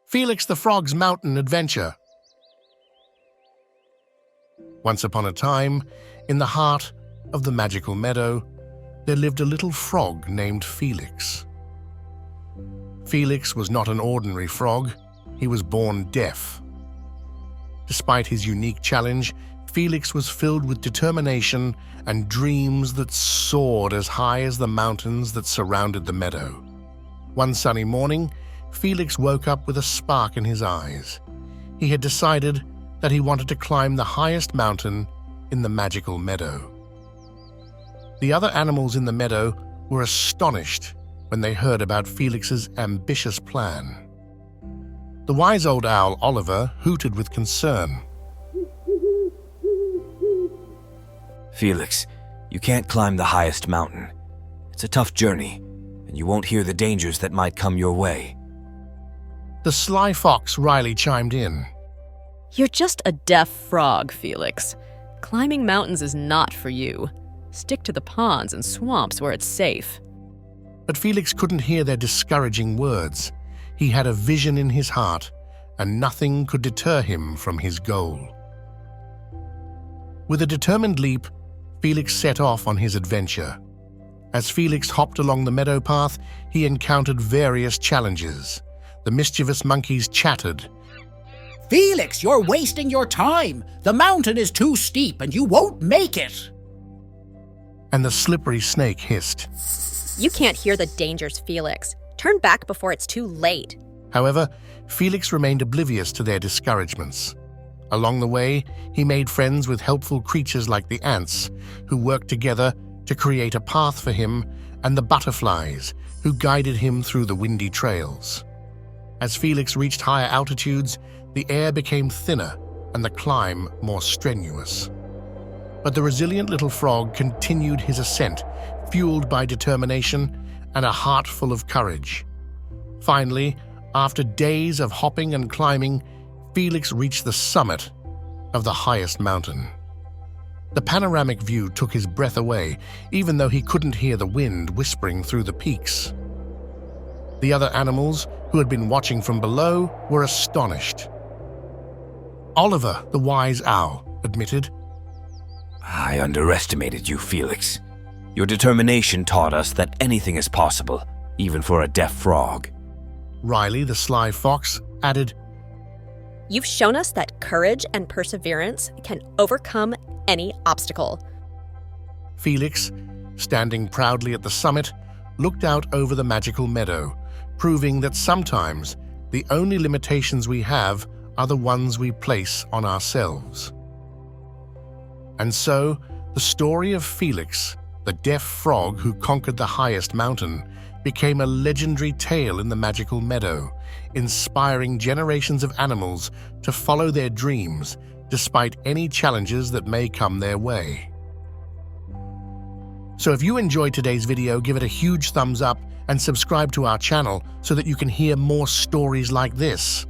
Felix the Frog's Mountain Adventure. Once upon a time, in the heart of the Magical Meadow, there lived a little frog named Felix. Felix was not an ordinary frog. He was born deaf. Despite his unique challenge, Felix was filled with determination and dreams that soared as high as the mountains that surrounded the meadow. One sunny morning, Felix woke up with a spark in his eyes. He had decided that he wanted to climb the highest mountain in the Magical Meadow. The other animals in the meadow were astonished when they heard about Felix's ambitious plan. The wise old owl Oliver hooted with concern. Felix, you can't climb the highest mountain. It's a tough journey, and you won't hear the dangers that might come your way. The sly fox Riley chimed in. You're just a deaf frog, Felix. Climbing mountains is not for you. Stick to the ponds and swamps where it's safe. But Felix couldn't hear their discouraging words. He had a vision in his heart, and nothing could deter him from his goal. With a determined leap, Felix set off on his adventure. As Felix hopped along the meadow path, he encountered various challenges. The mischievous monkeys chattered. Felix, you're wasting your time. The mountain is too steep and you won't make it. And the slippery snake hissed. You can't hear the dangers, Felix. Turn back before it's too late. However, Felix remained oblivious to their discouragements. Along the way, he made friends with helpful creatures like the ants, who worked together to create a path for him, and the butterflies, who guided him through the windy trails. As Felix reached higher altitudes, the air became thinner and the climb more strenuous. But the resilient little frog continued his ascent, fueled by determination and a heart full of courage. Finally, after days of hopping and climbing, Felix reached the summit of the highest mountain. The panoramic view took his breath away, even though he couldn't hear the wind whispering through the peaks. The other animals, who had been watching from below, were astonished. Oliver, the wise owl, admitted, I underestimated you, Felix. Your determination taught us that anything is possible, even for a deaf frog. Riley, the sly fox, added, You've shown us that courage and perseverance can overcome any obstacle. Felix, standing proudly at the summit, looked out over the Magical Meadow, proving that sometimes the only limitations we have are the ones we place on ourselves. And so, the story of Felix, the deaf frog who conquered the highest mountain, became a legendary tale in the Magical Meadow, inspiring generations of animals to follow their dreams despite any challenges that may come their way. So if you enjoyed today's video, give it a huge thumbs up and subscribe to our channel so that you can hear more stories like this.